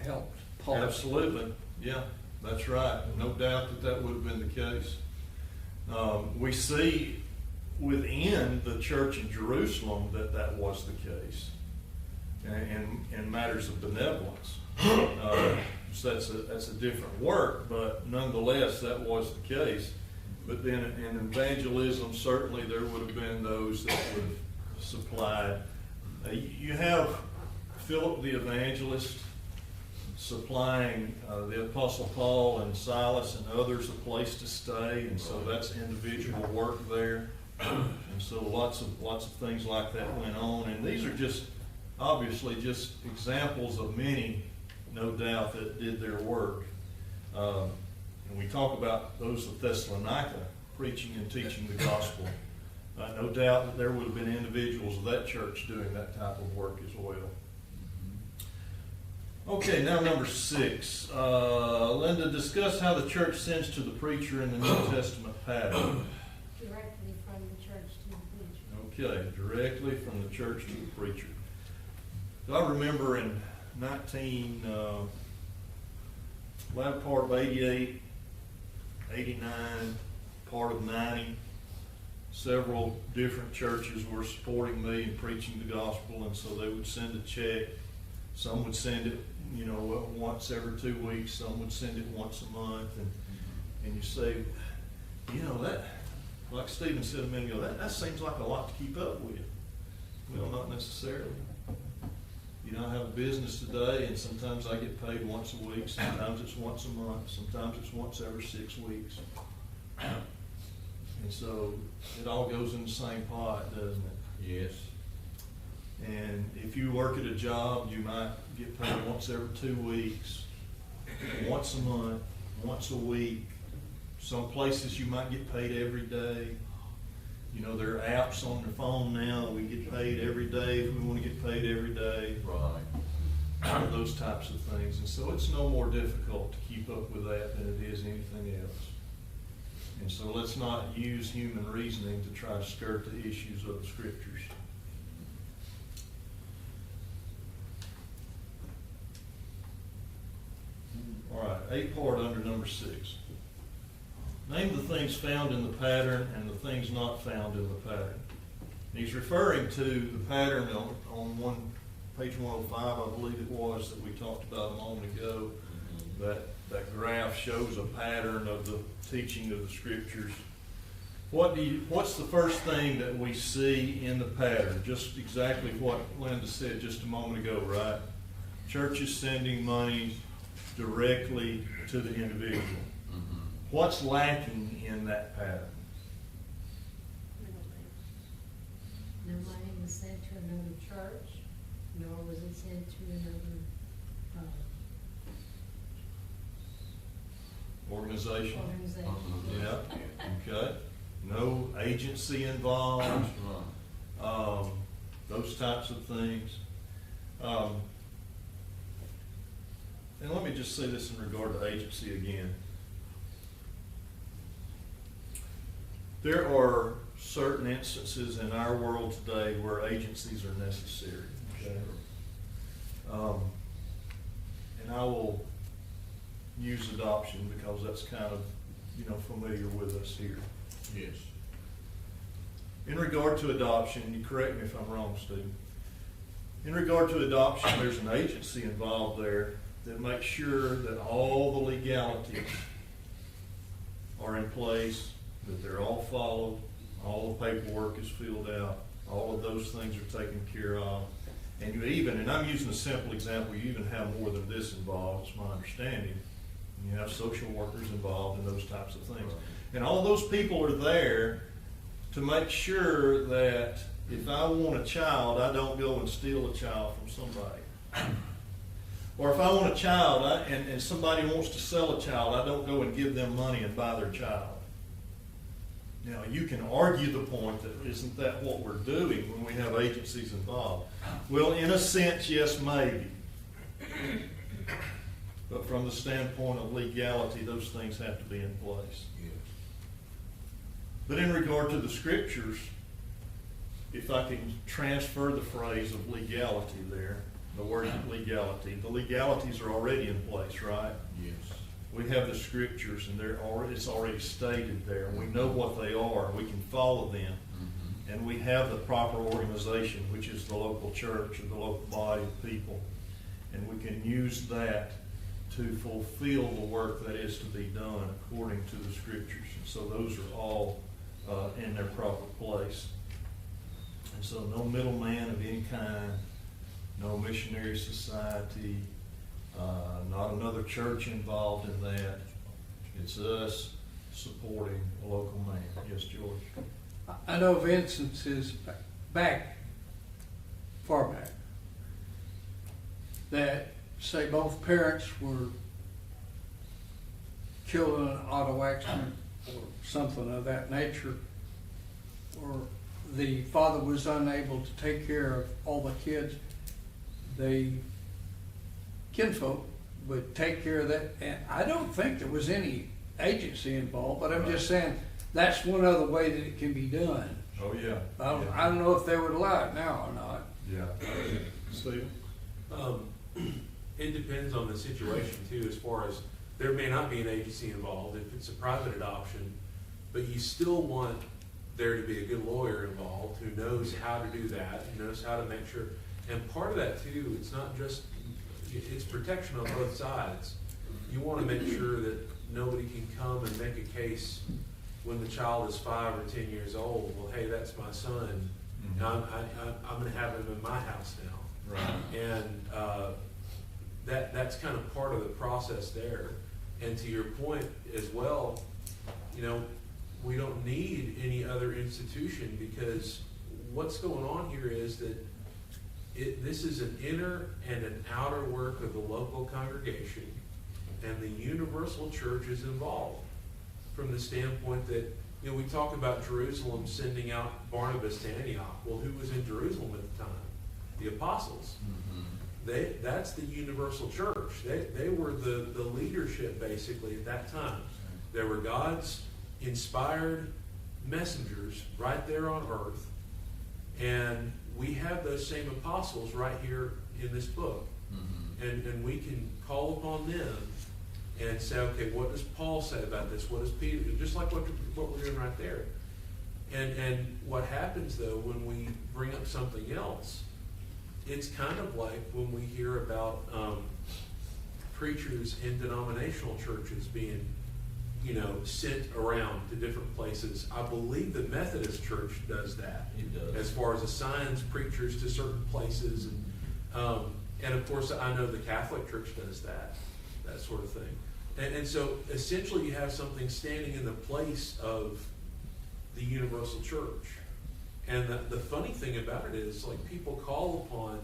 helped Paul. Absolutely. Yeah, that's right. No doubt that would have been the case. We see within the church in Jerusalem that was the case, in matters of benevolence. So that's a different work, but nonetheless that was the case. But then in evangelism, certainly there would have been those that would have supplied. You have Philip the evangelist supplying the Apostle Paul and Silas and others a place to stay, and so that's individual work there. And so lots of things like that went on, and these are just obviously just examples of many, no doubt, that did their work. And we talk about those of Thessalonica preaching and teaching the gospel. No doubt that there would have been individuals of that church doing that type of work as well. Okay, now number 6. Linda, discuss how the church sends to the preacher in the New Testament pattern. Directly from the church to the preacher. Okay, directly from the church to the preacher. So I remember in latter part of 88, 89, part of 90, several different churches were supporting me in preaching the gospel, and so they would send a check. Some would send it, once every 2 weeks. Some would send it once a month, and you say, that, like Stephen said a minute ago, that seems like a lot to keep up with. Well, not necessarily. I have a business today, and sometimes I get paid once a week. Sometimes it's once a month. Sometimes it's once every 6 weeks. And so it all goes in the same pot, doesn't it? Yes. And if you work at a job, you might get paid once every 2 weeks, once a month, once a week. Some places you might get paid every day. You know, there are apps on the phone now, we get paid every day if we want to get paid every day. Right. Those types of things. And so it's no more difficult to keep up with that than it is anything else. And so let's not use human reasoning to try to skirt the issues of the Scriptures. All right, 8 part under number 6. Name the things found in the pattern and the things not found in the pattern. And he's referring to the pattern on page 105, I believe it was, that we talked about a moment ago. That graph shows a pattern of the teaching of the Scriptures. What's the first thing that we see in the pattern? Just exactly what Linda said just a moment ago, right? Churches sending money directly to the individual. Mm-hmm. What's lacking in that pattern? No money was sent to another church, nor was it sent to another, Organization? organization. Yeah, okay. No agency involved, those types of things. And let me just say this in regard to agency again. There are certain instances in our world today where agencies are necessary. Okay? And I will use adoption because that's kind of, familiar with us here. Yes. In regard to adoption, you correct me if I'm wrong, Steve. In regard to adoption, there's an agency involved there that makes sure that all the legalities are in place, that they're all followed, all the paperwork is filled out, all of those things are taken care of. And and I'm using a simple example, you even have more than this involved, it's my understanding. You have social workers involved in those types of things. And all those people are there to make sure that if I want a child, I don't go and steal a child from somebody. Or if I want a child and somebody wants to sell a child, I don't go and give them money and buy their child. Now, you can argue the point that isn't that what we're doing when we have agencies involved? Well, in a sense, yes, maybe. But from the standpoint of legality, those things have to be in place. Yes. But in regard to the Scriptures, if I can transfer the phrase of legality there, the word legality, the legalities are already in place, right? Yes. We have the Scriptures, and it's already stated there. We know what they are. We can follow them. Mm-hmm. And we have the proper organization, which is the local church or the local body of people. And we can use that to fulfill the work that is to be done according to the Scriptures. And so those are all in their proper place. And so no middleman of any kind, no missionary society, not another church involved in that. It's us supporting a local man. Yes, George? I know of instances far back, that say both parents were killed in an auto accident or something of that nature, or the father was unable to take care of all the kids. The kinfolk would take care of that, and I don't think there was any agency involved, but I'm just saying that's one other way that it can be done. Oh, yeah. I don't know if they would allow it now or not. Yeah. Steve? It depends on the situation too, as far as there may not be an agency involved if it's a private adoption, but you still want there to be a good lawyer involved who knows how to do that, who knows how to make sure. And part of that too, it's not just, it's protection on both sides. You want to make sure that nobody can come and make a case when the child is 5 or 10 years old. Well, hey, that's my son. Mm-hmm. I'm going to have him in my house now. Right. And that's kind of part of the process there. And to your point as well, we don't need any other institution, because what's going on here is that this is an inner and an outer work of the local congregation, and the universal church is involved from the standpoint that, you know, we talk about Jerusalem sending out Barnabas to Antioch. Well, who was in Jerusalem at the time? The apostles. That's the universal church. They were the leadership basically at that time. They were God's inspired messengers right there on earth. And we have those same apostles right here in this book. And we can call upon them and say, okay, what does Paul say about this? What does Peter do? Just like what we're doing right there. And what happens though when we bring up something else, it's kind of like when we hear about preachers in denominational churches being, you know, sent around to different places. I believe the Methodist Church does that. It does. As far as assigns preachers to certain places. And of course, I know the Catholic Church does that sort of thing. And so essentially you have something standing in the place of the universal church. And the funny thing about it is, like, people call upon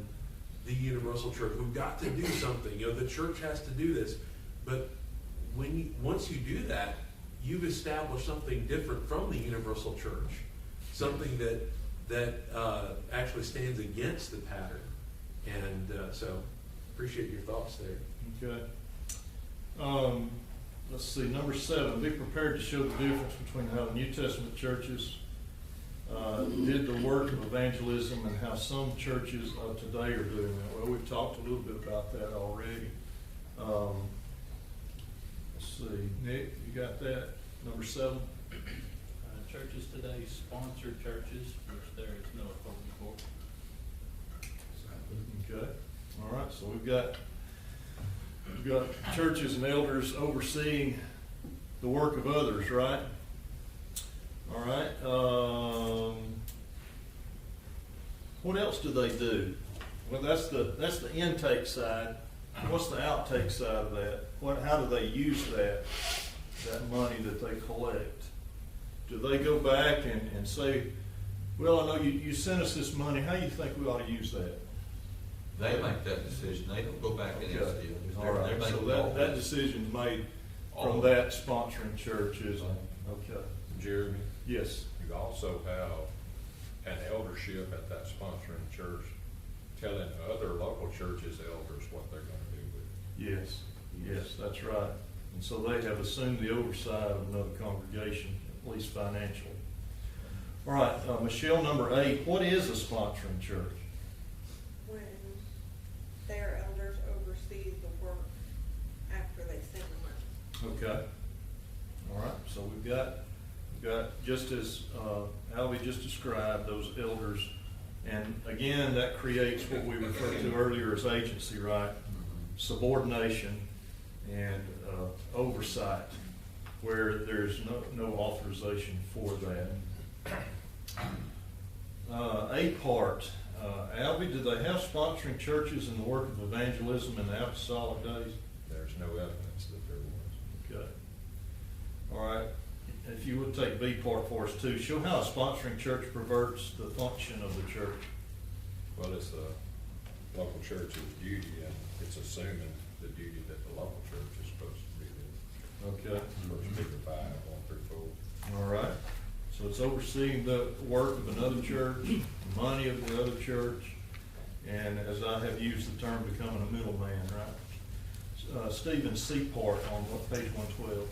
the universal church. We've got to do something. You know, the church has to do this. But once you do that, you've established something different from the universal church. Something that actually stands against the pattern. And so, appreciate your thoughts there. Okay. Let's see, number 7, be prepared to show the difference between how the New Testament churches did the work of evangelism and how some churches of today are doing that. Well, we've talked a little bit about that already. Let's see, Nick, you got that? Number 7? Churches today sponsor churches, which there is no authority for. Okay, all right, so we've got churches and elders overseeing the work of others, right? All right, what else do they do? Well, that's the intake side. What's the outtake side of that? How do they use that money that they collect? Do they go back and say, well, I know you sent us this money, how do you think we ought to use that? They make that decision. They don't go back and Okay. instill. All right, so that decision's made from that sponsoring church, isn't it? Okay. Jeremy, Yes. you also have an eldership at that sponsoring church telling other local churches elders what they're gonna do with it. Yes, that's right. And so they have assumed the oversight of another congregation, at least financially. All right, Michelle, number 8, what is a sponsoring church? When their elders oversee the work after they send the money. Okay. All right, so we've got just as Albie just described, those elders. And again, that creates what we referred to earlier as agency, right? Subordination and oversight, where there's no authorization for that. A part, Albie, do they have sponsoring churches in the work of evangelism in the apostolic days? There's no evidence that there was. Okay. All right. If you would take B part for us too, show how a sponsoring church perverts the function of the church. Well, it's the local church's duty, and it's assuming the duty that the local church is supposed to be doing. Okay. Supposed to be the 5, 1 through 4. All right. So it's overseeing the work of another church, the money of the other church, and as I have used the term, becoming a middleman, right? Stephen, C part on page 112.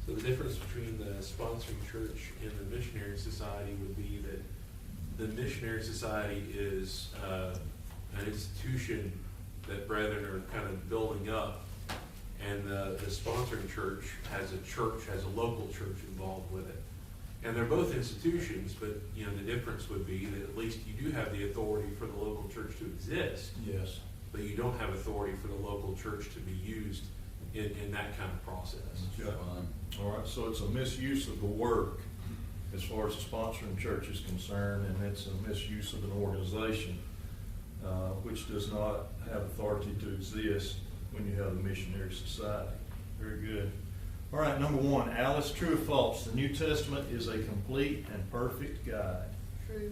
So the difference between the sponsoring church and the missionary society would be that the missionary society is an institution that brethren are kind of building up, and the sponsoring church has a local church involved with it. And they're both institutions, but you know the difference would be that at least you do have the authority for the local church to exist. Yes. But you don't have authority for the local church to be used in that kind of process. Okay. All right, so it's a misuse of the work as far as the sponsoring church is concerned, and it's a misuse of an organization which does not have authority to exist when you have the missionary society. Very good. All right, number 1, Alice, true or false? The New Testament is a complete and perfect guide. True.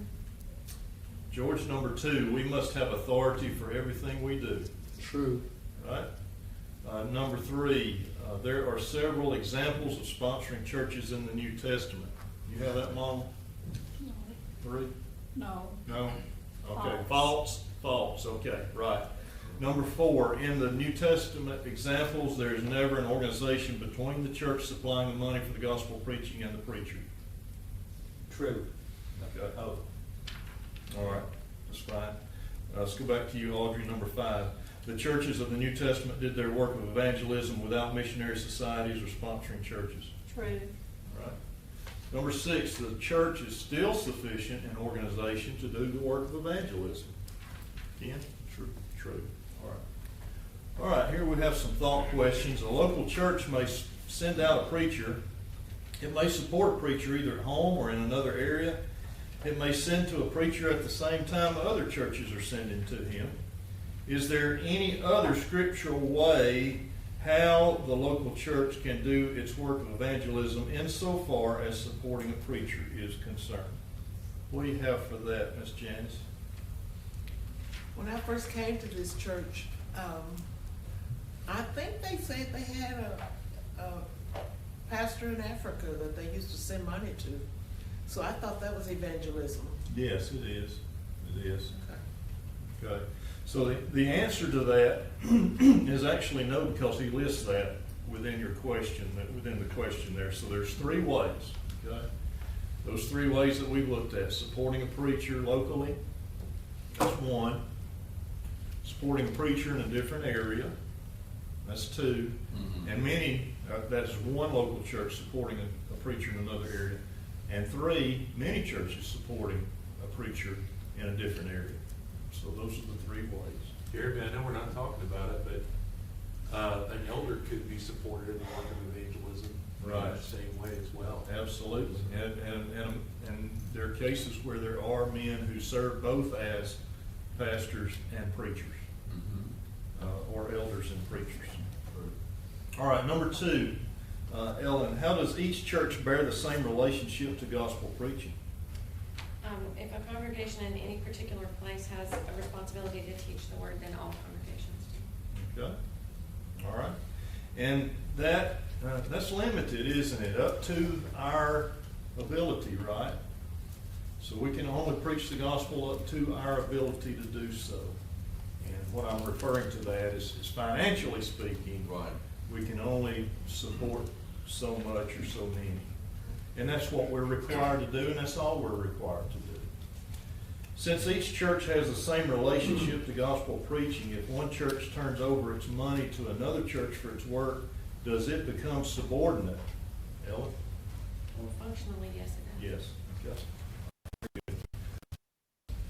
George, number 2, we must have authority for everything we do. True. Right? Number 3, there are several examples of sponsoring churches in the New Testament. You have that, Mom? 3? No. No? Okay, False. false, okay, right. Number 4, in the New Testament examples, there is never an organization between the church supplying the money for the gospel preaching and the preacher. True. Okay. Oh. All right, that's fine. Let's go back to you, Audrey, number 5. The churches of the New Testament did their work of evangelism without missionary societies or sponsoring churches. True. Right. Number 6, the church is still sufficient in organization to do the work of evangelism. Again, true. All right, here we have some thought questions. A local church may send out a preacher. It may support a preacher either at home or in another area. It may send to a preacher at the same time other churches are sending to him. Is there any other scriptural way how the local church can do its work of evangelism insofar as supporting a preacher is concerned? What do you have for that, Miss Janice? When I first came to this church, I think they said they had a pastor in Africa that they used to send money to. So I thought that was evangelism. Yes, it is. It is. Okay. Okay. So the answer to that is actually no, because he lists that within your question, within the question there. So there's 3 ways. Okay. Those 3 ways that we've looked at: supporting a preacher locally, that's 1. Supporting a preacher in a different area, that's 2. And many, that's 1 local church supporting a preacher in another area. And 3, many churches supporting a preacher in a different area. So those are the 3 ways. Gary, I know we're not talking about it, but an elder could be supported in the work of evangelism Right. in the same way as well. Absolutely. And there are cases where there are men who serve both as pastors and preachers, or elders and preachers. All right, number 2, Ellen, how does each church bear the same relationship to gospel preaching? If a congregation in any particular place has a responsibility to teach the word, then all congregations do. Okay. All right. And that's limited, isn't it? Up to our ability, right? So we can only preach the gospel up to our ability to do so. And what I'm referring to that is financially speaking, Right. we can only support so much or so many. And that's what we're required to do, and that's all we're required to do. Since each church has the same relationship to gospel preaching, if one church turns over its money to another church for its work, does it become subordinate? Ellen? Well, functionally, yes, it does. Yes. Okay.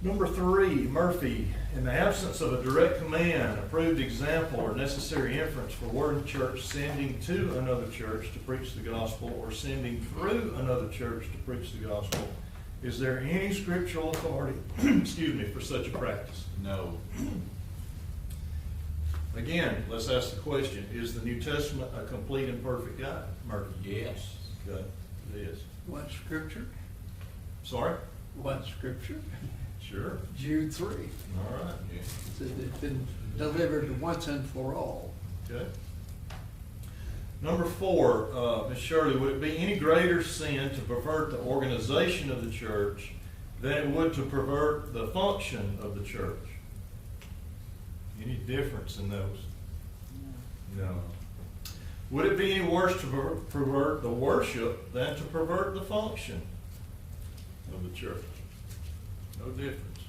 Number 3, Murphy, in the absence of a direct command, approved example, or necessary inference for one church sending to another church to preach the gospel or sending through another church to preach the gospel, is there any scriptural authority, for such a practice? No. Again, let's ask the question, is the New Testament a complete and perfect guide, Murphy? Yes. Good, it is. What scripture? Sorry? What scripture? Sure. Jude 3. All right. Yeah. It says it's been delivered once and for all. Okay. Number 4, Ms. Shirley, would it be any greater sin to pervert the organization of the church than it would to pervert the function of the church? Any difference in those? No. Would it be any worse to pervert the worship than to pervert the function of the church? No difference.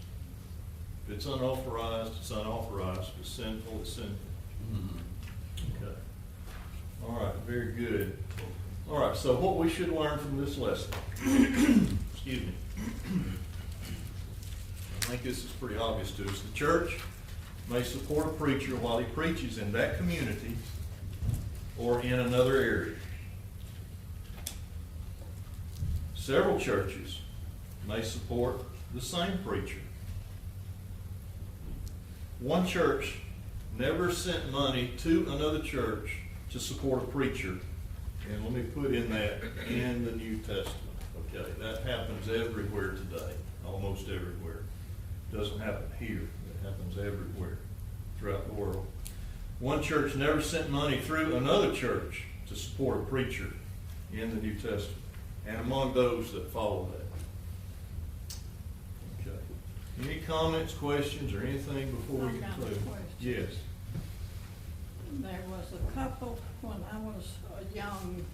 If it's unauthorized, it's unauthorized. If it's sinful, it's sinful. Okay. All right, very good. All right, so what we should learn from this lesson, excuse me, I think this is pretty obvious to us. The church may support a preacher while he preaches in that community or in another area. Several churches may support the same preacher. One church never sent money to another church to support a preacher. And let me put in that in the New Testament. Okay, that happens everywhere today, almost everywhere. It doesn't happen here. It happens everywhere throughout the world. one church never sent money through another church to support a preacher in the New Testament, and among those that follow that. Okay. Any comments, questions, or anything before we I've got a conclude? question. Yes. There was a couple, when I was a young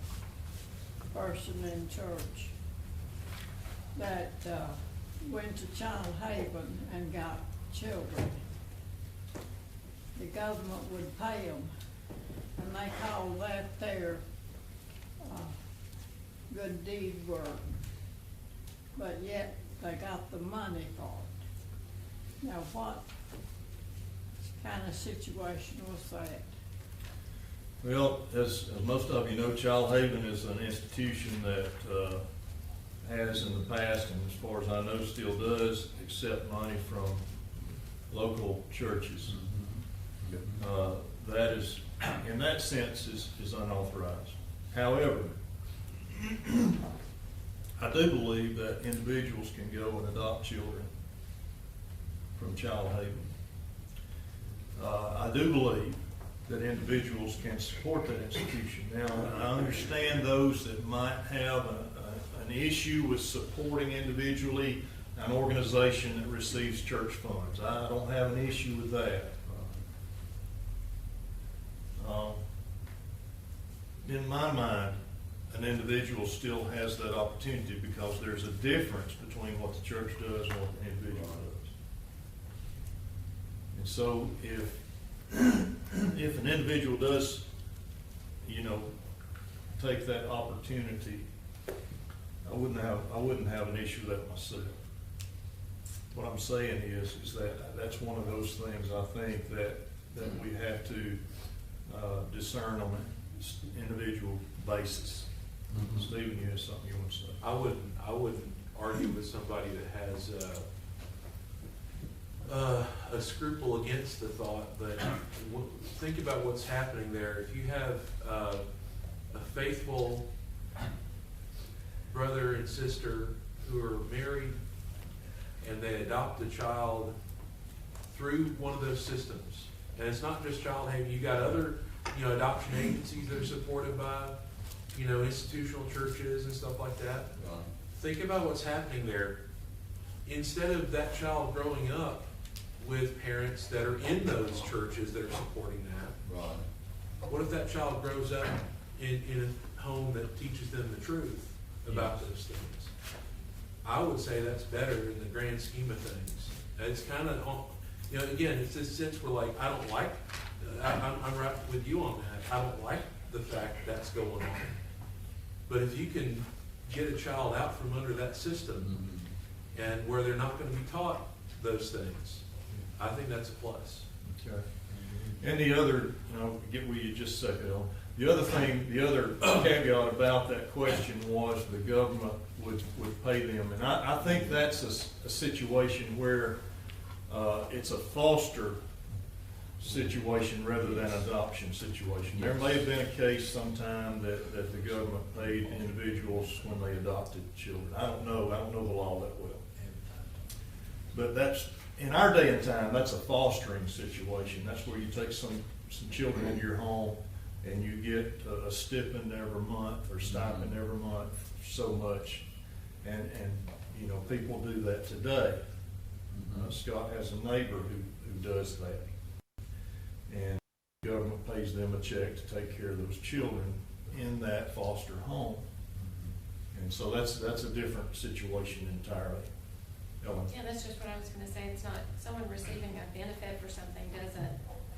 person in church, that went to Child Haven and got children. The government would pay them, and they called that their good deed work. But yet, they got the money for it. Now, what kind of situation was that? Well, as most of you know, Child Haven is an institution that has in the past, and as far as I know still does, accept money from local churches. That is, in that sense, is unauthorized. However, I do believe that individuals can go and adopt children from Child Haven. I do believe that individuals can support that institution. Now, I understand those that might have an issue with supporting individually an organization that receives church funds. I don't have an issue with that. In my mind, an individual still has that opportunity because there's a difference between what the church does and what the individual does. And so if an individual does, take that opportunity, I wouldn't have an issue with that myself. What I'm saying is that that's one of those things I think that we have to discern on an individual basis. Stephen, you have something you want to say? I wouldn't argue with somebody that has a scruple against the thought, but think about what's happening there. If you have a faithful brother and sister who are married and they adopt a child through one of those systems, and it's not just Child Haven, you got other adoption agencies that are supported by institutional churches and stuff like that. Think about what's happening there. Instead of that child growing up with parents that are in those churches that are supporting that, what if that child grows up in a home that teaches them the truth about those things? I would say that's better in the grand scheme of things. It's kind of, again, it's this sense where I'm right with you on that. I don't like the fact that's going on. But if you can get a child out from under that system and where they're not going to be taught those things, I think that's a plus. Okay. And the other, get where you just said it on. The other thing, the other caveat about that question was the government would pay them. And I think that's a situation where it's a foster situation rather than adoption situation. There may have been a case sometime that the government paid individuals when they adopted children. I don't know the law that well. But that's, in our day and time, that's a fostering situation. That's where you take some children into your home and you get a stipend every month or stipend every month, so much. And people do that today. Scott has a neighbor who does that. And the government pays them a check to take care of those children in that foster home. And so that's a different situation entirely. Ellen? Yeah, that's just what I was gonna say. It's not, someone receiving a benefit for something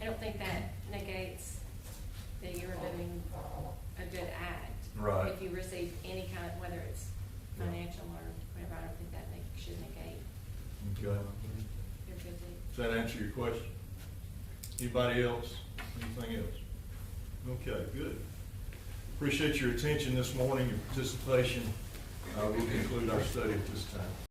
I don't think that negates that you're doing a good act. Right. If you receive any kind of, whether it's financial or whatever, I don't think that should negate Okay. your good deed. Does that answer your question? Anybody else? Anything else? Okay, good. Appreciate your attention this morning, your participation. We'll conclude our study at this time.